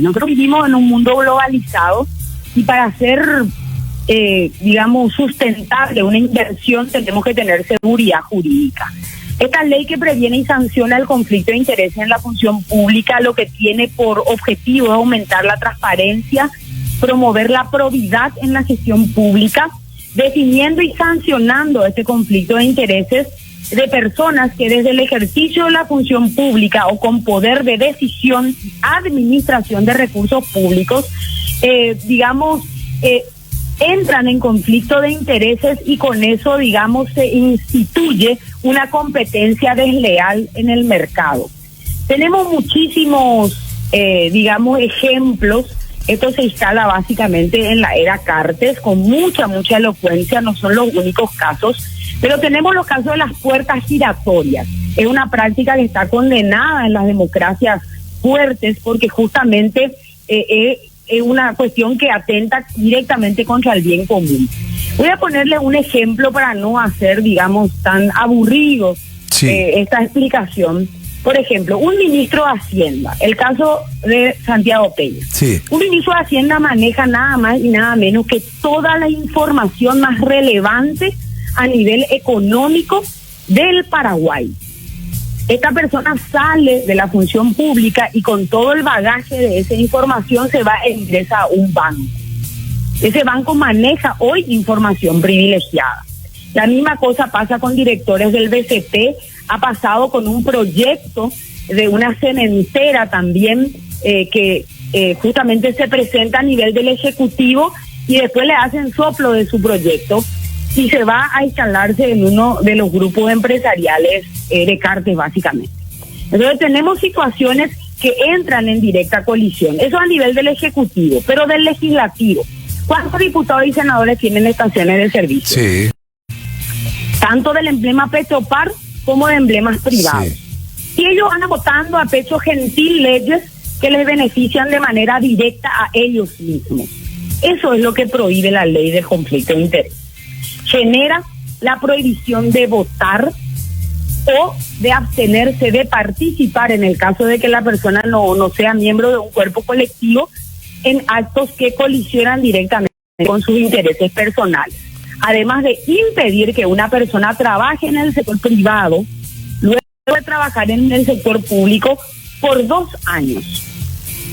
Nosotros vivimos en un mundo globalizado y para hacer, sustentable una inversión tenemos que tener seguridad jurídica. Esta ley que previene y sanciona el conflicto de intereses en la función pública lo que tiene por objetivo es aumentar la transparencia, promover la probidad en la gestión pública, definiendo y sancionando este conflicto de intereses de personas que desde el ejercicio de la función pública o con poder de decisión y administración de recursos públicos, entran en conflicto de intereses y con eso, se instituye una competencia desleal en el mercado. Tenemos muchísimos, ejemplos. Esto se instala básicamente en la era Cartes con mucha elocuencia, no son los únicos casos, pero tenemos los casos de las puertas giratorias. Es una práctica que está condenada en las democracias fuertes porque justamente es una cuestión que atenta directamente contra el bien común. Voy a ponerle un ejemplo para no hacer, tan aburrido esta explicación. Por ejemplo, un ministro de Hacienda, el caso de Santiago Peña. Sí. Un ministro de Hacienda maneja nada más y nada menos que toda la información más relevante a nivel económico del Paraguay. Esta persona sale de la función pública y con todo el bagaje de esa información se va e ingresa a un banco. Ese banco maneja hoy información privilegiada. La misma cosa pasa con directores del BCP, ha pasado con un proyecto de una cementera también que justamente se presenta a nivel del Ejecutivo y después le hacen soplo de su proyecto y se va a instalarse en uno de los grupos empresariales de Cartes básicamente. Entonces tenemos situaciones que entran en directa colisión, eso a nivel del Ejecutivo, pero del Legislativo. ¿Cuántos diputados y senadores tienen estaciones de servicio? Sí. Tanto del emblema Petropar como de emblemas privados. Sí. Y ellos van votando a pecho gentil leyes que les benefician de manera directa a ellos mismos. Eso es lo que prohíbe la ley del conflicto de interés. Genera la prohibición de votar o de abstenerse de participar en el caso de que la persona no sea miembro de un cuerpo colectivo en actos que colisionan directamente con sus intereses personales. Además de impedir que una persona trabaje en el sector privado, luego de trabajar en el sector público por 2 años.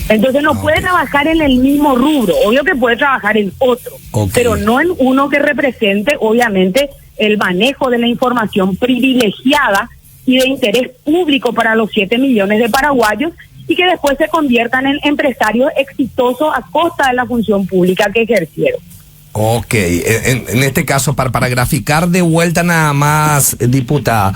Entonces no puede trabajar en el mismo rubro, obvio que puede trabajar en otro, pero no en uno que represente, obviamente, el manejo de la información privilegiada y de interés público para los 7 millones de paraguayos y que después se conviertan en empresarios exitosos a costa de la función pública que ejercieron. Ok, en este caso, para graficar de vuelta nada más, diputada,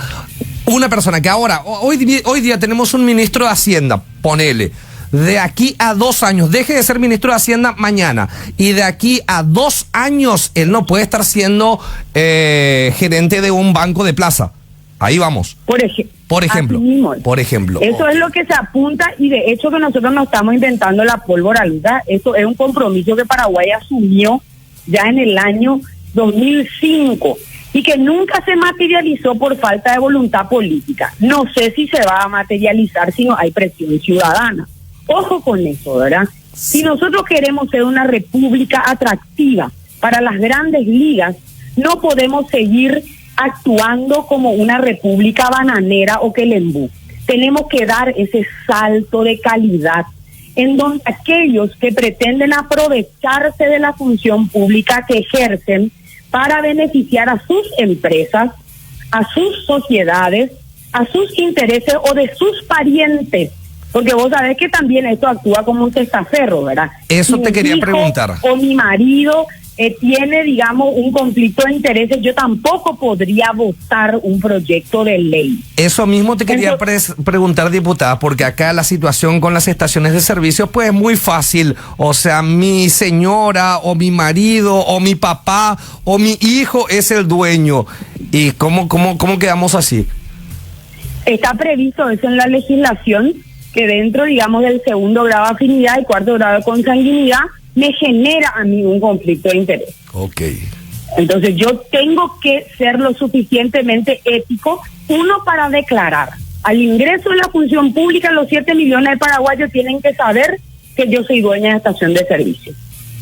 una persona que ahora, hoy día tenemos un ministro de Hacienda, ponele, de aquí a 2 años, deje de ser ministro de Hacienda mañana, y de aquí a 2 años, él no puede estar siendo gerente de un banco de plaza. Ahí vamos. Por ejemplo. Eso es lo que se apunta y de hecho que nosotros no estamos inventando la pólvora, Luda. Eso es un compromiso que Paraguay asumió ya en el año 2005 y que nunca se materializó por falta de voluntad política. No sé si se va a materializar si no hay presión ciudadana. Ojo con eso, ¿verdad? Si nosotros queremos ser una república atractiva para las grandes ligas, no podemos seguir actuando como una república bananera o quelembú. Tenemos que dar ese salto de calidad en donde aquellos que pretenden aprovecharse de la función pública que ejercen para beneficiar a sus empresas, a sus sociedades, a sus intereses o de sus parientes, porque vos sabés que también esto actúa como un testaferro, ¿verdad? Eso te quería preguntar. O mi marido tiene, un conflicto de intereses, yo tampoco podría votar un proyecto de ley. Eso mismo te quería preguntar, diputada, porque acá la situación con las estaciones de servicio pues es muy fácil. O sea, mi señora o mi marido o mi papá o mi hijo es el dueño. ¿Y cómo quedamos así? Está previsto eso en la legislación, que dentro, del segundo grado de afinidad y cuarto grado de consanguinidad, me genera a mí un conflicto de interés. Ok. Entonces yo tengo que ser lo suficientemente ético, uno, para declarar. Al ingreso de la función pública, los 7 millones de paraguayos tienen que saber que yo soy dueña de estación de servicio.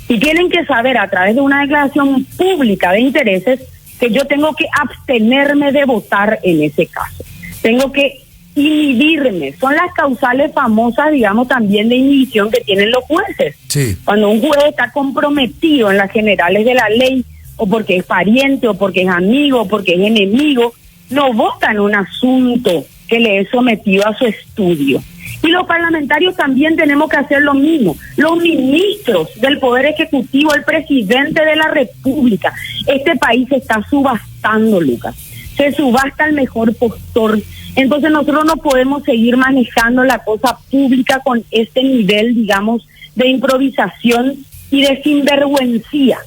Y tienen que saber a través de una declaración pública de intereses que yo tengo que abstenerme de votar en ese caso. Tengo que inhibirme. Son las causales famosas, digamos, también de inhibición que tienen los jueces. Sí. Cuando un juez está comprometido en las generales de la ley, o porque es pariente, o porque es amigo, o porque es enemigo, no vota en un asunto que le es sometido a su estudio. Y los parlamentarios también tenemos que hacer lo mismo. Los ministros del Poder Ejecutivo, el presidente de la República. Este país se está subastando, Lucas. Se subasta el mejor postor. Entonces nosotros no podemos seguir manejando la cosa pública con este nivel, digamos, de improvisación y de sinvergüencía.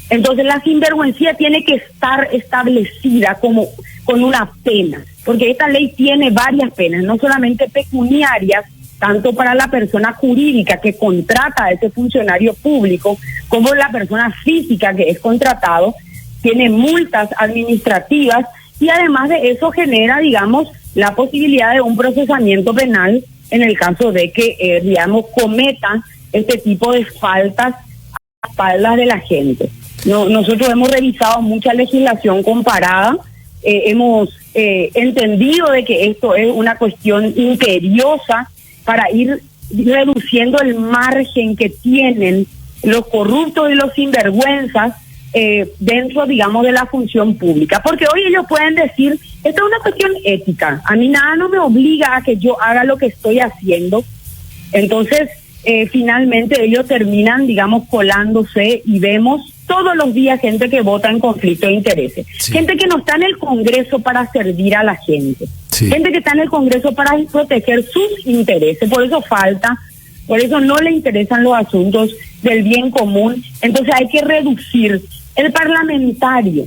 Entonces la sinvergüencía tiene que estar establecida como con una pena, porque esta ley tiene varias penas, no solamente pecuniarias, tanto para la persona jurídica que contrata a ese funcionario público, como la persona física que es contratado, tiene multas administrativas y además de eso genera, digamos, la posibilidad de un procesamiento penal en el caso de que, digamos, cometan este tipo de faltas a espaldas de la gente. Nosotros hemos revisado mucha legislación comparada, hemos entendido de que esto es una cuestión imperiosa para ir reduciendo el margen que tienen los corruptos y los sinvergüenzas dentro, digamos, de la función pública. Porque hoy ellos pueden decir, esto es una cuestión ética, a mí nada no me obliga a que yo haga lo que estoy haciendo. Entonces, finalmente ellos terminan, digamos, colándose y vemos todos los días gente que vota en conflicto de intereses. Sí. Gente que no está en el Congreso para servir a la gente. Sí. Gente que está en el Congreso para proteger sus intereses. Por eso falta, por eso no le interesan los asuntos del bien común. Entonces hay que reducir. El parlamentario,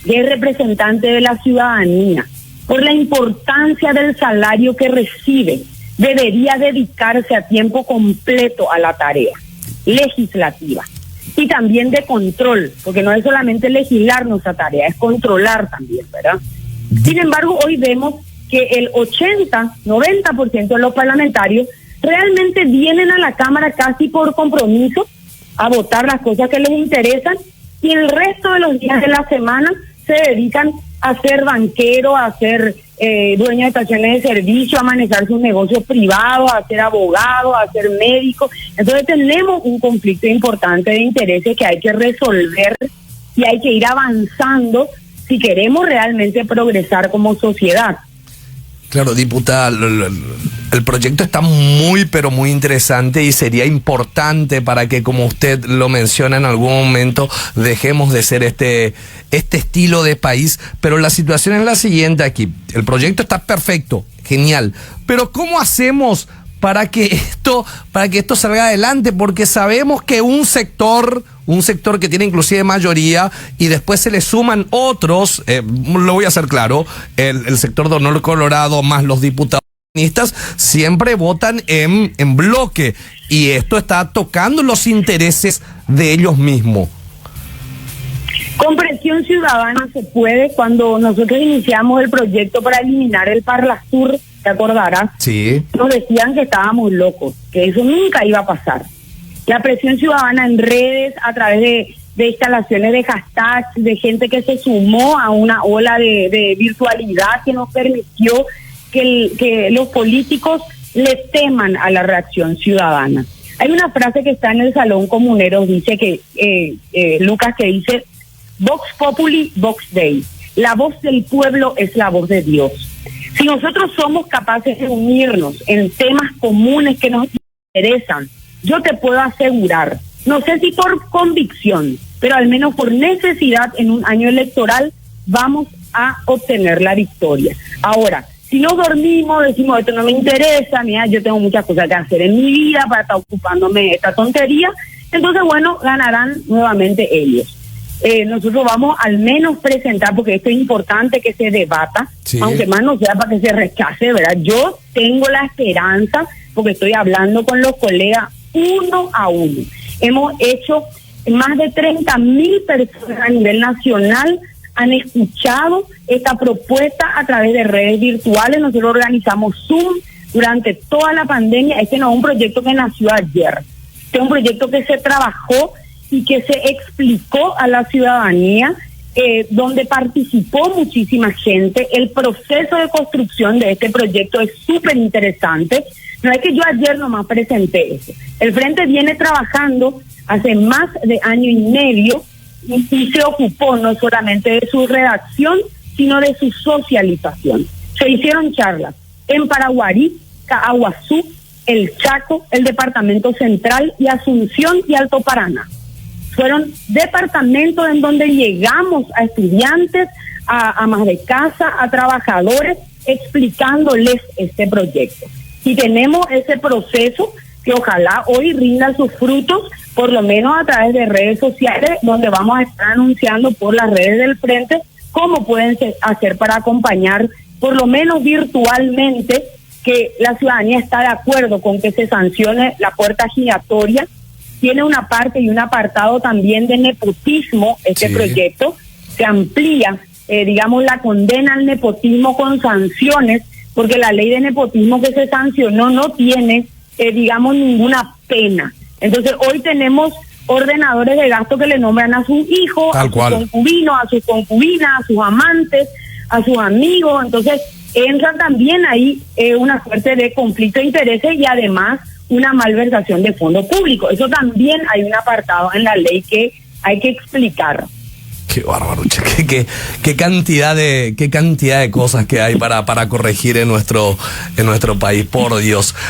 que es representante de la ciudadanía, por la importancia del salario que recibe, debería dedicarse a tiempo completo a la tarea legislativa. Y también de control, porque no es solamente legislar nuestra tarea, es controlar también, ¿verdad? Sin embargo, hoy vemos que el 80-90% de los parlamentarios realmente vienen a la Cámara casi por compromiso a votar las cosas que les interesan y el resto de los días de la semana se dedican a ser banquero, a ser dueño de estaciones de servicio, a manejar sus negocios privados, a ser abogado, a ser médico. Entonces tenemos un conflicto importante de intereses que hay que resolver y hay que ir avanzando si queremos realmente progresar como sociedad. Claro, diputada, el proyecto está muy, pero muy interesante y sería importante para que, como usted lo menciona en algún momento, dejemos de ser este estilo de país. Pero la situación es la siguiente aquí. El proyecto está perfecto, genial. Pero ¿cómo hacemos para que esto salga adelante? Porque sabemos que un sector que tiene inclusive mayoría y después se le suman otros, lo voy a hacer claro, el sector de Honor Colorado más los diputados siempre votan en bloque y esto está tocando los intereses de ellos mismos. Con presión ciudadana se puede. Cuando nosotros iniciamos el proyecto para eliminar el Parlasur, ¿te acordarás? Sí. Nos decían que estábamos locos, que eso nunca iba a pasar. La presión ciudadana en redes, a través de instalaciones de hashtags, de gente que se sumó a una ola de virtualidad que nos permitió que los políticos le teman a la reacción ciudadana. Hay una frase que está en el Salón Comunero, dice que, Lucas, que dice, Vox Populi, Vox Dei. La voz del pueblo es la voz de Dios. Si nosotros somos capaces de unirnos en temas comunes que nos interesan, yo te puedo asegurar, no sé si por convicción, pero al menos por necesidad en un año electoral, vamos a obtener la victoria. Ahora, si no dormimos, decimos, esto no me interesa, mira, yo tengo muchas cosas que hacer en mi vida para estar ocupándome de esta tontería, entonces, bueno, ganarán nuevamente ellos. Nosotros vamos al menos presentar, porque esto es importante que se debata, sí, aunque más no sea para que se rechace, ¿verdad? Yo tengo la esperanza, porque estoy hablando con los colegas uno a uno. Hemos hecho más de 30,000 personas a nivel nacional, han escuchado esta propuesta a través de redes virtuales. Nosotros organizamos Zoom durante toda la pandemia. Este no es un proyecto que nació ayer, este es un proyecto que se trabajó y que se explicó a la ciudadanía, donde participó muchísima gente. El proceso de construcción de este proyecto es súper interesante. No es que yo ayer nomás presenté eso. El Frente viene trabajando hace más de año y medio y se ocupó no solamente de su redacción, sino de su socialización. Se hicieron charlas en Paraguarí, Caaguazú, El Chaco, el Departamento Central y Asunción y Alto Paraná. Fueron departamentos en donde llegamos a estudiantes, a amas de casa, a trabajadores, explicándoles este proyecto. Y tenemos ese proceso que ojalá hoy rinda sus frutos, por lo menos a través de redes sociales, donde vamos a estar anunciando por las redes del Frente cómo pueden hacer para acompañar, por lo menos virtualmente, que la ciudadanía está de acuerdo con que se sancione la puerta giratoria. Tiene una parte y un apartado también de nepotismo este proyecto. Se amplía, digamos, la condena al nepotismo con sanciones, porque la ley de nepotismo que se sancionó no tiene, digamos, ninguna pena. Entonces, hoy tenemos ordenadores de gasto que le nombran a sus hijos, a sus concubinos, a sus concubinas, a sus amantes, a sus amigos. Entonces, entra también ahí una suerte de conflicto de intereses y además una malversación de fondos públicos. Eso también hay un apartado en la ley que hay que explicar. Qué bárbaro, qué cantidad de cosas que hay para corregir en nuestro país, por Dios.